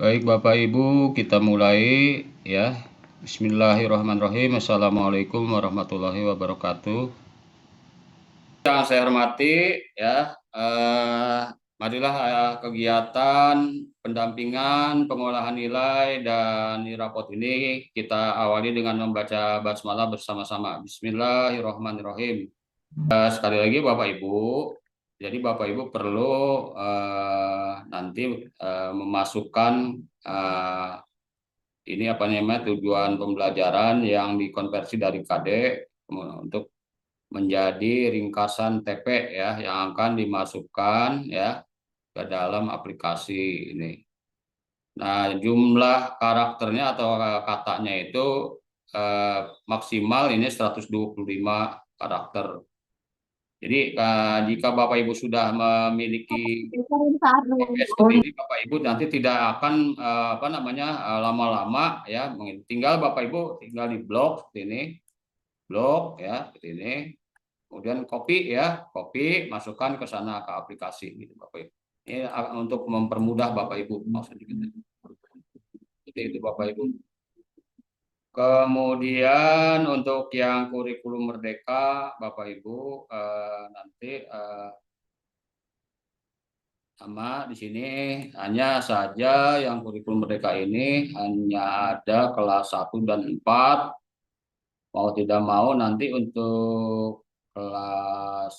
Baik Bapak Ibu, kita mulai ya. Bismillahirrahmanirrahim. Assalamualaikum warahmatullahi wabarakatuh. Yang saya hormati ya, marilah kegiatan pendampingan pengolahan nilai dan rapot ini kita awali dengan membaca basmalah bersama-sama. Bismillahirrahmanirrahim. Sekali lagi Bapak Ibu, jadi Bapak Ibu perlu nanti memasukkan eh, ini apa namanya tujuan pembelajaran yang dikonversi dari KD untuk menjadi ringkasan TP ya yang akan dimasukkan ya ke dalam aplikasi ini. Nah, jumlah karakternya atau katanya itu maksimal ini 125 karakter. Jadi jika Bapak Ibu sudah memiliki seperti ini, Bapak Ibu nanti tidak akan apa namanya lama-lama ya, tinggal Bapak Ibu tinggal di blok seperti ini, blok ya seperti ini, kemudian copy ya, copy masukkan ke sana ke aplikasi gitu Bapak Ibu. Ini untuk mempermudah Bapak Ibu maksudnya gitu. Jadi itu Bapak Ibu. Kemudian untuk yang kurikulum merdeka Bapak Ibu nanti sama di sini hanya saja yang kurikulum merdeka ini hanya ada kelas 1 dan 4. Mau tidak mau nanti untuk kelas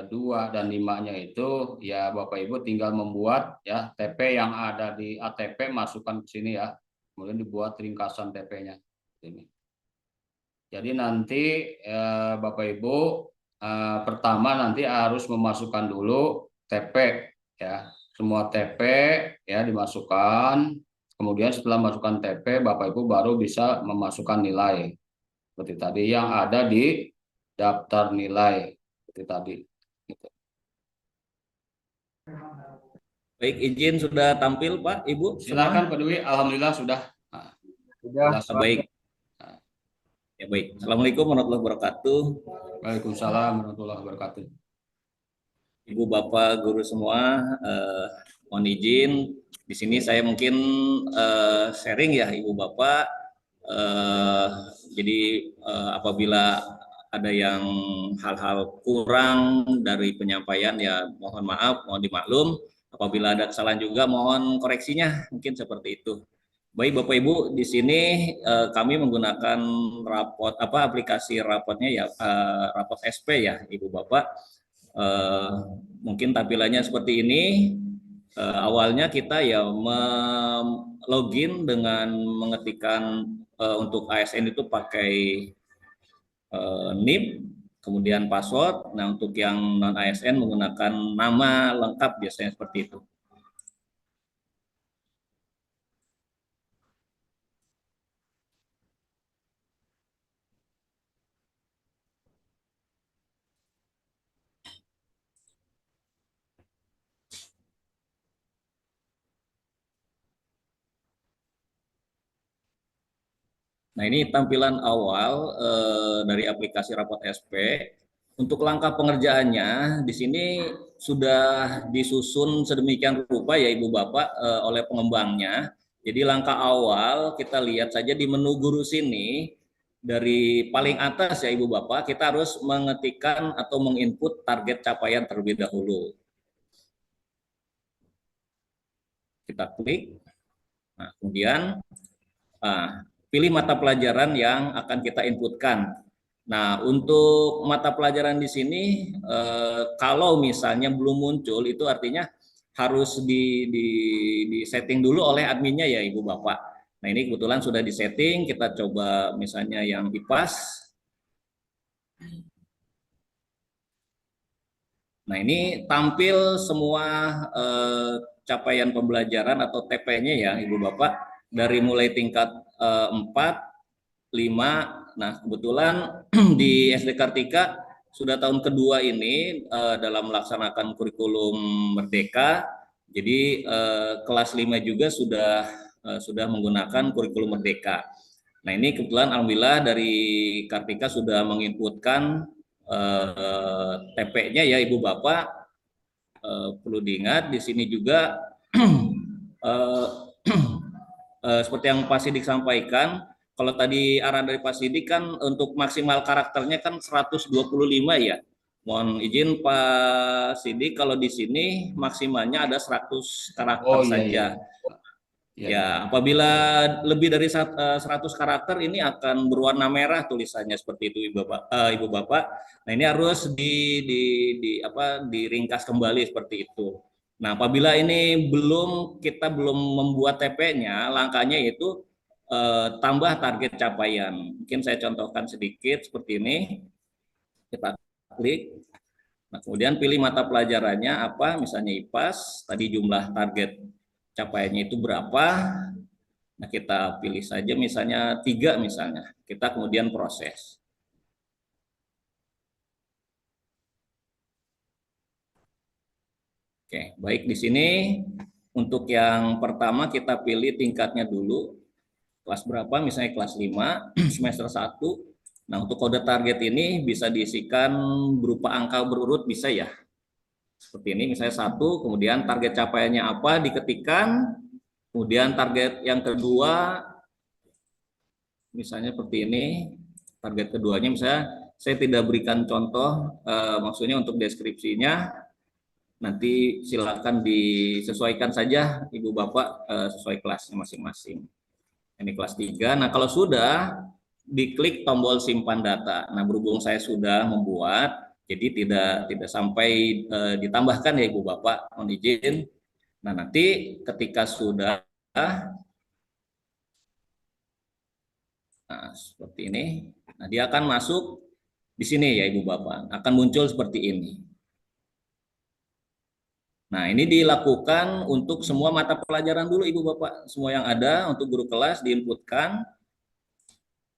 2 dan 5-nya itu ya Bapak Ibu tinggal membuat ya TP yang ada di ATP masukkan ke sini ya. Kemudian dibuat ringkasan TP-nya. Ini. Jadi nanti Bapak Ibu pertama nanti harus memasukkan dulu TP ya. Semua TP ya dimasukkan. Kemudian setelah masukkan TP Bapak Ibu baru bisa memasukkan nilai. Seperti tadi yang ada di daftar nilai. Seperti tadi. Gitu. Baik, izin sudah tampil Pak, Ibu semua. Silakan Pak Dwi. Alhamdulillah sudah. Nah, Sudah, jelas. Baik, Nah, ya baik. Assalamualaikum warahmatullahi wabarakatuh. Waalaikumsalam warahmatullahi wabarakatuh. Ibu Bapak guru semua, mohon izin di sini saya mungkin sharing ya Ibu Bapak. Eh, jadi apabila ada yang hal-hal kurang dari penyampaian ya mohon maaf, mohon dimaklum. Apabila ada kesalahan juga mohon koreksinya, mungkin seperti itu. Baik Bapak Ibu, di sini kami menggunakan rapot aplikasi rapotnya ya rapot SP ya Ibu Bapak. Eh, Mungkin tampilannya seperti ini. Awalnya kita ya login dengan mengetikkan untuk ASN itu pakai NIP, kemudian password. Nah untuk yang non ASN menggunakan nama lengkap biasanya seperti itu. Nah, ini tampilan awal dari aplikasi Rapot SP. Untuk langkah pengerjaannya, di sini sudah disusun sedemikian rupa ya Ibu Bapak oleh pengembangnya. Jadi langkah awal kita lihat saja di menu guru sini, dari paling atas ya Ibu Bapak, kita harus mengetikkan atau menginput target capaian terlebih dahulu. Kita klik, nah, kemudian pilih mata pelajaran yang akan kita inputkan. Nah, untuk mata pelajaran di sini, kalau misalnya belum muncul, itu artinya harus di setting dulu oleh adminnya ya Ibu Bapak. Nah, ini kebetulan sudah di setting, kita coba misalnya yang IPAS. Nah, ini tampil semua capaian pembelajaran atau TP-nya ya Ibu Bapak, dari mulai tingkat 4, 5. Nah, kebetulan di SD Kartika sudah tahun kedua ini dalam melaksanakan kurikulum Merdeka. Jadi kelas 5 juga sudah menggunakan kurikulum Merdeka. Nah, ini kebetulan alhamdulillah dari Kartika sudah menginputkan TP-nya ya Ibu Bapak. Perlu diingat di sini juga eh, seperti yang Pak Sidik sampaikan, kalau tadi arahan dari Pak Sidik kan untuk maksimal karakternya kan 125 ya. Mohon izin Pak Sidik, kalau di sini maksimalnya ada 100 karakter Oh iya iya. saja. Iya iya. Ya, apabila lebih dari 100 karakter ini akan berwarna merah tulisannya seperti itu Ibu Bapak. Ibu Bapak. Nah, ini harus diringkas kembali seperti itu. Nah, apabila ini kita belum membuat TP-nya, langkahnya itu tambah target capaian. Mungkin saya contohkan sedikit seperti ini. Kita klik. Nah, kemudian pilih mata pelajarannya apa, misalnya IPAS, tadi jumlah target capaiannya itu berapa. Nah, kita pilih saja misalnya 3 misalnya. Kita kemudian proses. Oke, baik di sini untuk yang pertama kita pilih tingkatnya dulu. Kelas berapa? Misalnya kelas 5, semester 1. Nah, untuk kode target ini bisa diisikan berupa angka berurut bisa ya. Seperti ini misalnya 1, kemudian target capaiannya apa diketikkan, kemudian target yang kedua misalnya seperti ini, target keduanya misalnya saya tidak berikan contoh, maksudnya untuk deskripsinya nanti silakan disesuaikan saja Ibu Bapak, sesuai kelasnya masing-masing. Ini kelas 3. Nah, kalau sudah diklik tombol simpan data. Nah, berhubung saya sudah membuat, jadi tidak sampai ditambahkan ya Ibu Bapak, mohon izin. Nah, nanti ketika sudah, nah, seperti ini, nah dia akan masuk di sini ya Ibu Bapak, akan muncul seperti ini. Nah, ini dilakukan untuk semua mata pelajaran dulu Ibu Bapak, semua yang ada untuk guru kelas diinputkan.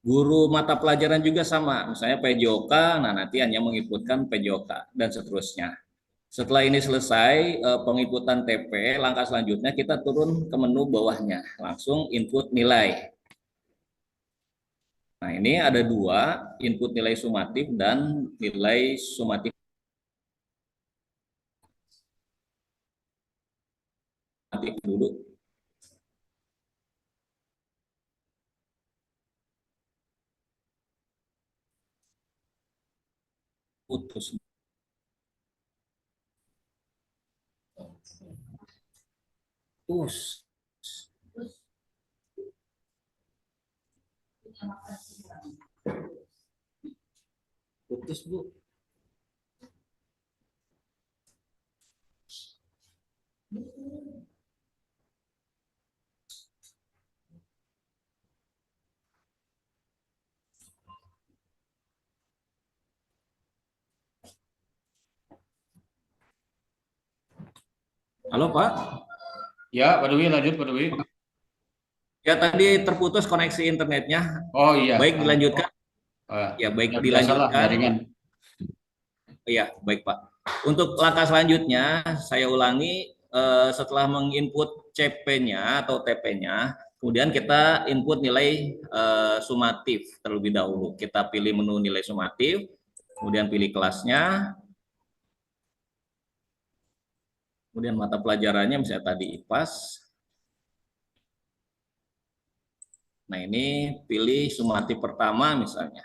Guru mata pelajaran juga sama, misalnya PJOK, nah nanti hanya menginputkan PJOK dan seterusnya. Setelah ini selesai penginputan TP, langkah selanjutnya kita turun ke menu bawahnya, langsung input nilai. Nah, ini ada 2, input nilai sumatif dan nilai sumatif dulu. Putus. Putus. Putus, Bu. Halo, Pak. Ya, Pak Dwi lanjut Pak Dwi. Ya, tadi terputus koneksi internetnya. Oh iya. Baik, dilanjutkan. Ya, Ya baik biasalah dilanjutkan. jaringan. Iya, baik Pak. Untuk langkah selanjutnya, saya ulangi setelah menginput CP-nya atau TP-nya, kemudian kita input nilai sumatif terlebih dahulu. Kita pilih menu nilai sumatif, kemudian pilih kelasnya, kemudian mata pelajarannya misalnya tadi IPAS. Nah, ini pilih sumatif pertama misalnya.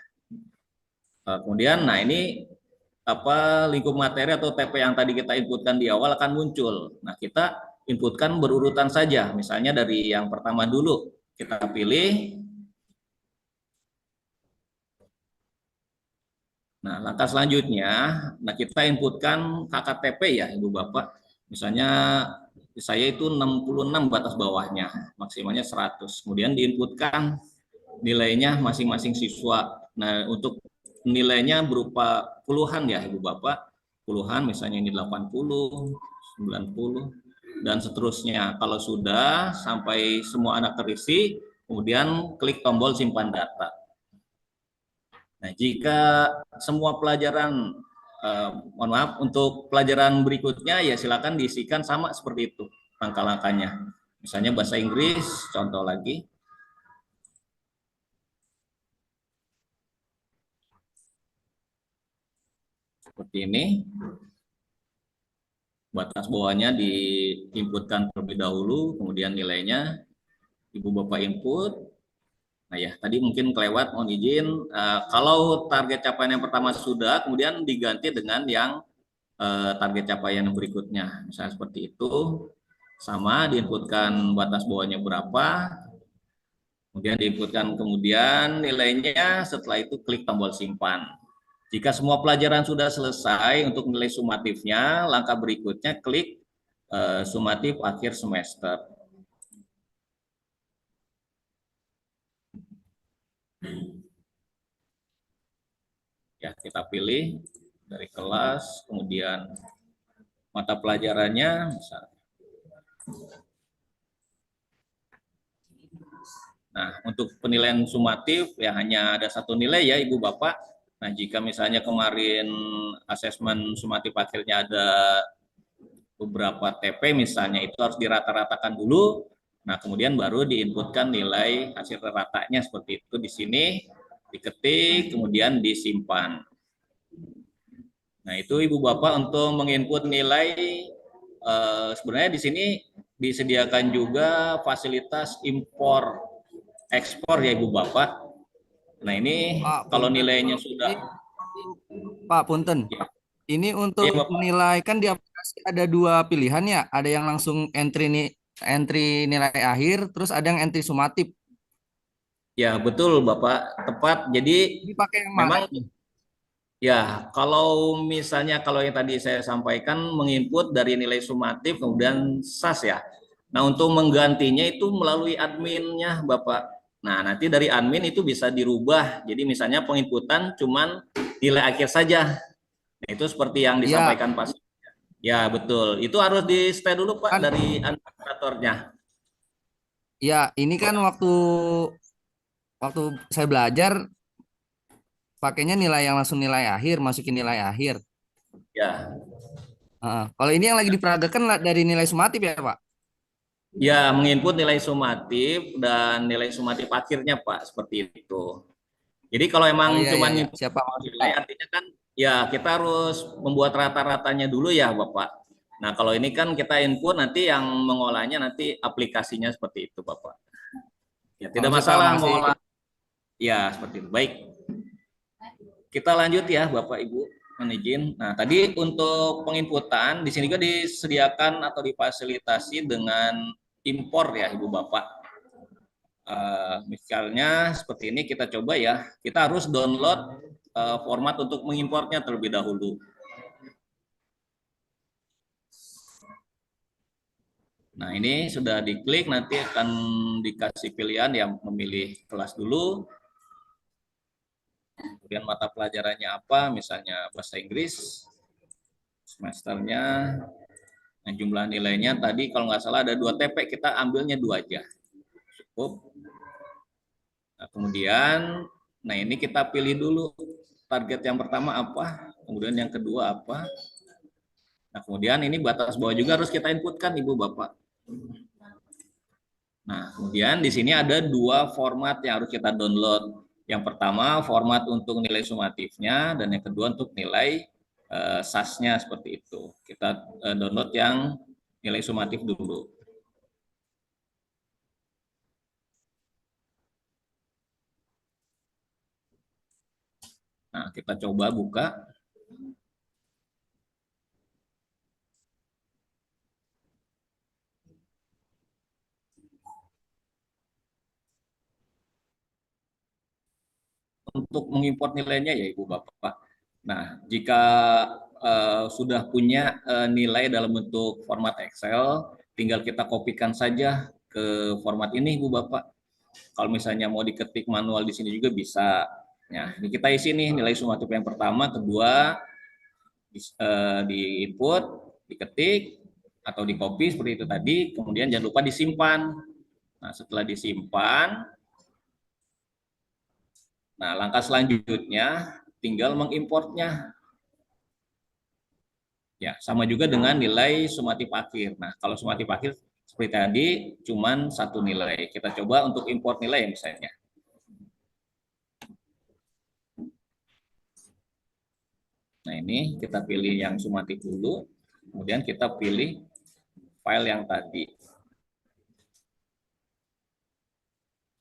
Kemudian, nah ini lingkup materi atau TP yang tadi kita inputkan di awal akan muncul. Nah, kita inputkan berurutan saja. Misalnya dari yang pertama dulu kita pilih. Nah, langkah selanjutnya, nah kita inputkan KKTP ya Ibu Bapak. Misalnya saya itu 66 batas bawahnya, maksimalnya 100. Kemudian diinputkan nilainya masing-masing siswa. Nah, untuk nilainya berupa puluhan ya Ibu Bapak, puluhan misalnya ini 80, 90 dan seterusnya. Kalau sudah sampai semua anak terisi, kemudian klik tombol simpan data. Nah, jika semua pelajaran mohon maaf untuk pelajaran berikutnya ya silakan diisikan sama seperti itu langkah-langkahnya. Misalnya bahasa Inggris, contoh lagi. Seperti ini. batas bawahnya diinputkan terlebih dahulu, kemudian nilainya Ibu Bapak input. Nah ya, tadi mungkin kelewat, mohon izin. Kalau target capaian yang pertama sudah, kemudian diganti dengan yang target capaian yang berikutnya. Misalnya seperti itu, sama diinputkan batas bawahnya berapa, kemudian diinputkan kemudian nilainya, setelah itu klik tombol simpan. Jika semua pelajaran sudah selesai untuk nilai sumatifnya, langkah berikutnya klik sumatif akhir semester. Ya, kita pilih dari kelas, kemudian mata pelajarannya, misalnya. Nah, untuk penilaian sumatif ya hanya ada satu nilai ya Ibu Bapak. Nah, jika misalnya kemarin asesmen sumatif akhirnya ada beberapa TP misalnya, itu harus dirata-ratakan dulu. Nah, kemudian baru diinputkan nilai hasil ratanya seperti itu di sini, diketik, kemudian disimpan. Nah, itu Ibu Bapak untuk menginput nilai, sebenarnya di sini disediakan juga fasilitas impor ekspor ya Ibu Bapak. Nah, ini Pak kalau Punten, nilainya sudah ini Pak Punten, ya, ini ya untuk Bapak. nilai kan di aplikasi ada dua pilihan ya, ada yang langsung entry nilai akhir, terus ada yang entry sumatif. Ya, betul Bapak, tepat. Jadi Dipakai yang mana memang itu? ya, kalau misalnya kalau yang tadi saya sampaikan menginput dari nilai sumatif kemudian SAS ya. Nah, untuk menggantinya itu melalui adminnya Bapak. Nah, nanti dari admin itu bisa dirubah. Jadi misalnya penginputan cuman nilai akhir saja. Nah, itu seperti yang Iya, disampaikan Pak. Ya, betul. Itu harus di stay dulu Pak kan dari administratornya. ya ini kan waktu waktu saya belajar pakainya nilai yang langsung nilai akhir, masukin nilai akhir. Ya. Kalau ini yang lagi diperagakan dari nilai sumatif ya, Pak? Ya, menginput nilai sumatif dan nilai sumatif akhirnya Pak, seperti itu. Jadi kalau Oh emang iya cuma iya iya, nginput siapa maksud nilai Pak? artinya kan ya kita harus membuat rata-ratanya dulu ya Bapak. Nah, kalau ini kan kita input nanti yang mengolahnya nanti aplikasinya seperti itu Bapak. Ya, tidak Makasih Pak, masalah makasih. mengolah. Ya, seperti itu. Baik. Kita lanjut ya Bapak Ibu, mohon izin. Nah, tadi untuk penginputan di sini juga disediakan atau difasilitasi dengan impor ya Ibu Bapak. Misalnya seperti ini kita coba ya, kita harus download format untuk mengimportnya terlebih dahulu. Nah, ini sudah diklik, nanti akan dikasih pilihan yang memilih kelas dulu, kemudian mata pelajarannya apa, misalnya bahasa Inggris, semesternya, nah, jumlah nilainya tadi kalau nggak salah ada 2 TP, kita ambilnya 2 aja, cukup. Nah, kemudian, nah ini kita pilih dulu target yang pertama apa, kemudian yang kedua apa. Nah, kemudian ini batas bawah juga harus kita inputkan Ibu Bapak. Nah, kemudian di sini ada 2 format yang harus kita download. Yang pertama format untuk nilai sumatifnya dan yang kedua untuk nilai SAS-nya seperti itu. Kita download yang nilai sumatif dulu. Nah, kita coba buka. Untuk mengimport nilainya ya Ibu Bapak. Nah, jika sudah punya nilai dalam bentuk format Excel, tinggal kita kopikan saja ke format ini Ibu Bapak. Kalau misalnya mau diketik manual di sini juga bisa. Nah, ini kita isi nih nilai sumatif yang pertama, kedua, di input, diketik, atau di copy seperti itu tadi, kemudian jangan lupa disimpan. Nah, setelah disimpan, nah, langkah selanjutnya tinggal mengimportnya. Ya, sama juga dengan nilai sumatif akhir. Nah, kalau sumatif akhir seperti tadi cuman satu nilai. Kita coba untuk import nilai misalnya. Nah, ini kita pilih yang sumatif dulu. Kemudian kita pilih file yang tadi.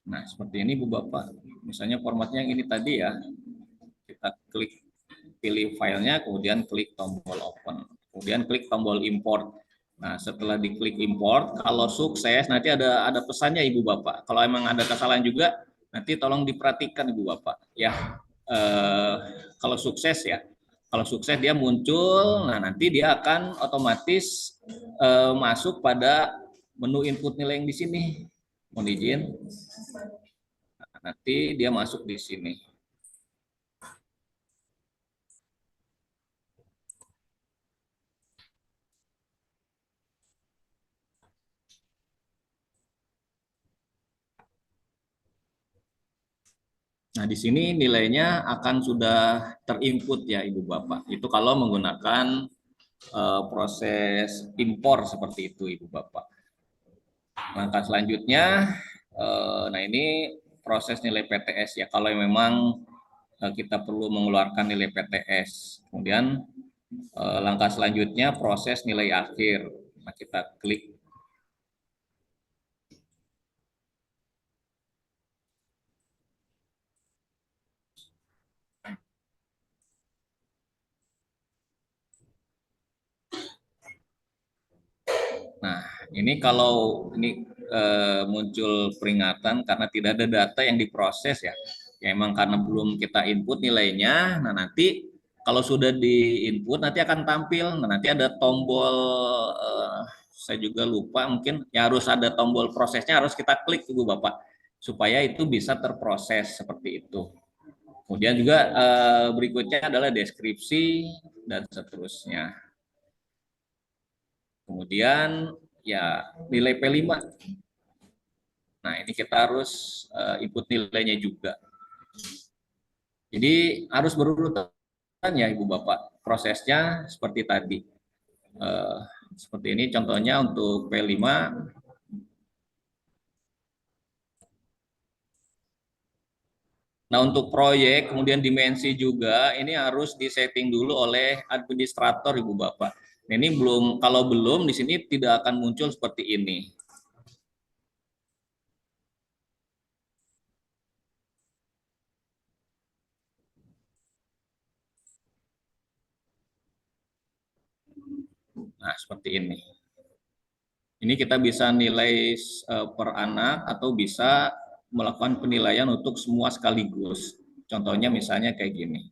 Nah, seperti ini Bu Bapak. Misalnya formatnya yang ini tadi ya. Kita klik pilih filenya, kemudian klik tombol open. Kemudian klik tombol import. Nah, setelah diklik import, kalau sukses nanti ada pesannya Ibu Bapak. Kalau emang ada kesalahan juga, nanti tolong diperhatikan Ibu Bapak ya. Kalau sukses ya. Kalau sukses dia muncul, nah nanti dia akan otomatis masuk pada menu input nilai yang di sini. Mohon izin. Nah, nanti dia masuk di sini. Nah, di sini nilainya akan sudah terinput ya Ibu Bapak. Itu kalau menggunakan proses impor seperti itu Ibu Bapak. Langkah selanjutnya, nah ini proses nilai PTS ya. Kalau memang kita perlu mengeluarkan nilai PTS. Kemudian langkah selanjutnya proses nilai akhir. Nah, kita klik. Nah, ini kalau ini muncul peringatan karena tidak ada data yang diproses ya. Ya emang karena belum kita input nilainya. Nah, nanti kalau sudah di input nanti akan tampil. Nah, nanti ada tombol saya juga lupa, mungkin ya harus ada tombol prosesnya, harus kita klik Ibu Bapak supaya itu bisa terproses seperti itu. Kemudian juga berikutnya adalah deskripsi dan seterusnya. Kemudian ya nilai P5. Nah, ini kita harus input nilainya juga. Jadi harus berurutan ya Ibu Bapak. Prosesnya seperti tadi. Seperti ini contohnya untuk P5. Nah, untuk proyek kemudian dimensi juga ini harus disetting dulu oleh administrator Ibu Bapak. Nah, ini belum, kalau belum di sini tidak akan muncul seperti ini. Nah, seperti ini. Ini kita bisa nilai per anak atau bisa melakukan penilaian untuk semua sekaligus. Contohnya misalnya kayak gini.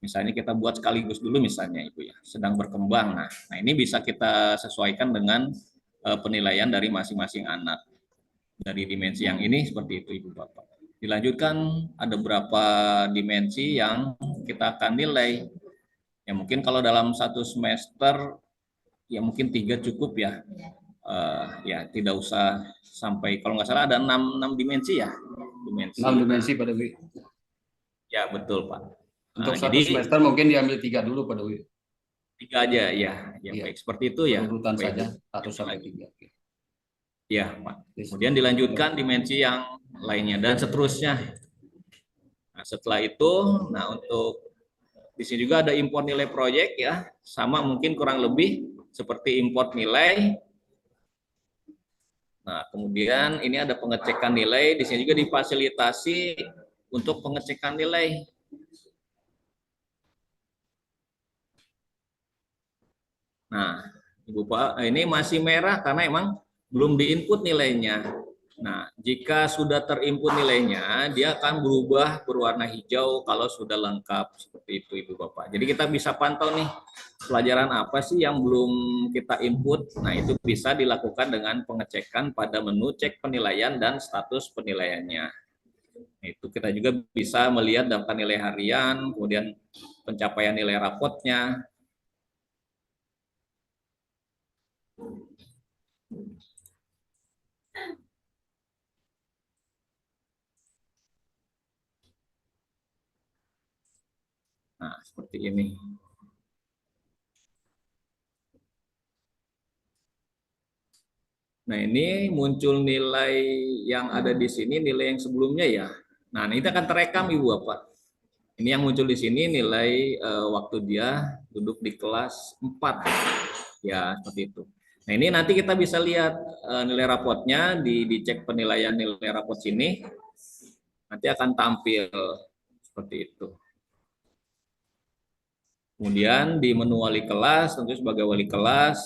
Misalnya kita buat sekaligus dulu misalnya Ibu ya, sedang berkembang. Nah, ini bisa kita sesuaikan dengan penilaian dari masing-masing anak. Dari dimensi yang ini seperti itu Ibu Bapak. Dilanjutkan ada beberapa dimensi yang kita akan nilai. Ya mungkin kalau dalam satu semester ya mungkin 3 cukup ya. Ya tidak usah sampai, kalau nggak salah ada 6 dimensi ya. 6 dimensi Pak Dewi. Ya betul Pak. Untuk satu semester mungkin diambil 3 dulu Pak Dewi. 3 aja ya. Ya, baik seperti itu ya. Urutan saja 1 sampai 3. Ya Pak. Kemudian dilanjutkan dimensi yang lainnya dan seterusnya. Nah, setelah itu, nah untuk di sini juga ada import nilai proyek ya, sama mungkin kurang lebih seperti import nilai. Nah, kemudian ini ada pengecekan nilai, di sini juga difasilitasi untuk pengecekan nilai. Nah, Ibu Pak, ini masih merah karena emang belum diinput nilainya. Nah, jika sudah terinput nilainya, dia akan berubah berwarna hijau kalau sudah lengkap seperti itu Ibu Bapak. Jadi kita bisa pantau nih pelajaran apa sih yang belum kita input. Nah, itu bisa dilakukan dengan pengecekan pada menu cek penilaian dan status penilaiannya. Itu kita juga bisa melihat daftar nilai harian, kemudian pencapaian nilai rapotnya. Nah, seperti ini. Nah, ini muncul nilai yang ada di sini, nilai yang sebelumnya ya. Nah, ini akan terekam Ibu Bapak. Ini yang muncul di sini nilai waktu dia duduk di kelas 4. Ya, seperti itu. Nah, ini nanti kita bisa lihat nilai rapotnya, dicek penilaian nilai rapot sini. Nanti akan tampil seperti itu. Kemudian di menu wali kelas, tentu sebagai wali kelas,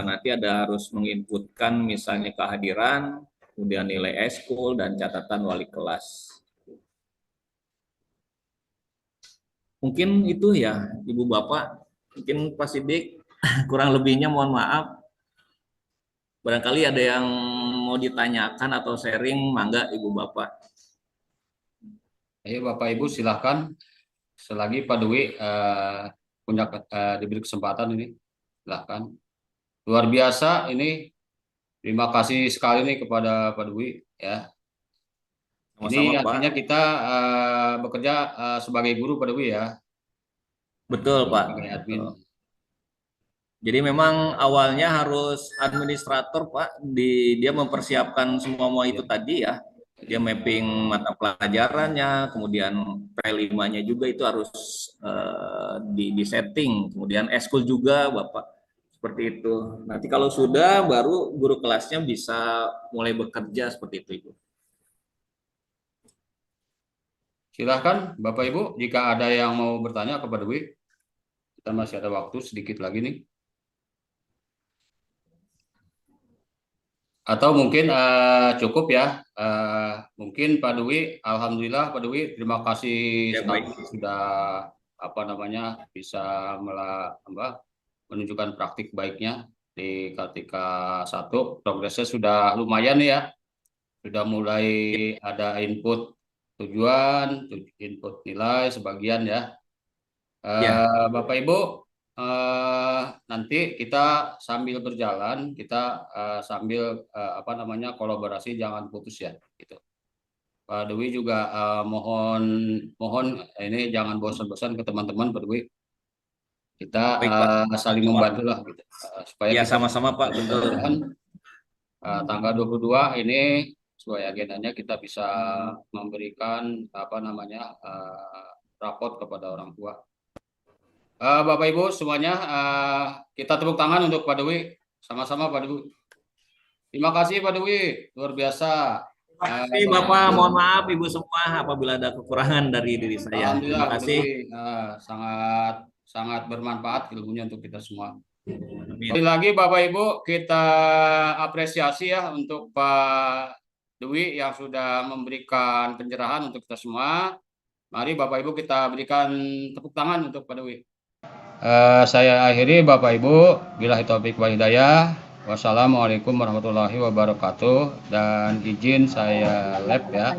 nanti ada harus menginputkan misalnya kehadiran, kemudian nilai eskul, dan catatan wali kelas. Mungkin itu ya, Ibu Bapak. Mungkin Pak Sidik, kurang lebihnya mohon maaf. Barangkali ada yang mau ditanyakan atau sharing, mangga Ibu Bapak. Ayo Bapak Ibu silahkan. Selagi Pak Dwi punya diberi kesempatan ini, silahkan. Luar biasa ini. Terima kasih sekali nih kepada Pak Dwi ya. Ini Sama-sama, Pak. artinya kita bekerja sebagai guru Pak Dwi ya. Betul, Pak. Sebagai admin. Jadi memang awalnya harus administrator, Pak. Dia mempersiapkan semua itu tadi ya. Dia mapping mata pelajarannya, kemudian P5-nya juga itu harus di setting, kemudian eskul juga, Bapak. Seperti itu. Nanti kalau sudah, baru guru kelasnya bisa mulai bekerja seperti itu, Ibu. Silahkan Bapak Ibu, jika ada yang mau bertanya kepada Dwi, kita masih ada waktu sedikit lagi nih. Atau mungkin cukup ya. Mungkin Pak Dwi, alhamdulillah Pak Dwi, terima kasih Ya, baik. sudah bisa menunjukkan praktik baiknya di ketika 1. Progresnya sudah lumayan ya. Sudah mulai ada input tujuan, input nilai sebagian ya. Ya. Bapak Ibu, nanti kita sambil berjalan, kita sambil kolaborasi, jangan putus ya, gitu. Pak Dewi juga mohon ini jangan bosan-bosan ke teman-teman Pak Dewi. Kita Baik, Pak. saling membantu lah, gitu. Supaya Ya, kita sama-sama, Pak. Betul. tanggal 22 ini sesuai agendanya kita bisa memberikan raport kepada orang tua. Bapak Ibu semuanya, kita tepuk tangan untuk Pak Dewi, sama-sama Pak Dewi. Terima kasih Pak Dewi, luar biasa. Terima kasih Bapak, mohon maaf Ibu semua apabila ada kekurangan dari diri saya. Alhamdulillah, Terima kasih. Sangat bermanfaat ilmunya untuk kita semua. Amin. Sekali lagi Bapak Ibu, kita apresiasi ya untuk Pak Dewi yang sudah memberikan pencerahan untuk kita semua. Mari Bapak Ibu kita berikan tepuk tangan untuk Pak Dewi. Saya akhiri Bapak Ibu, billahi taufik wal hidayah. Wassalamualaikum warahmatullahi wabarakatuh, dan izin saya lab ya.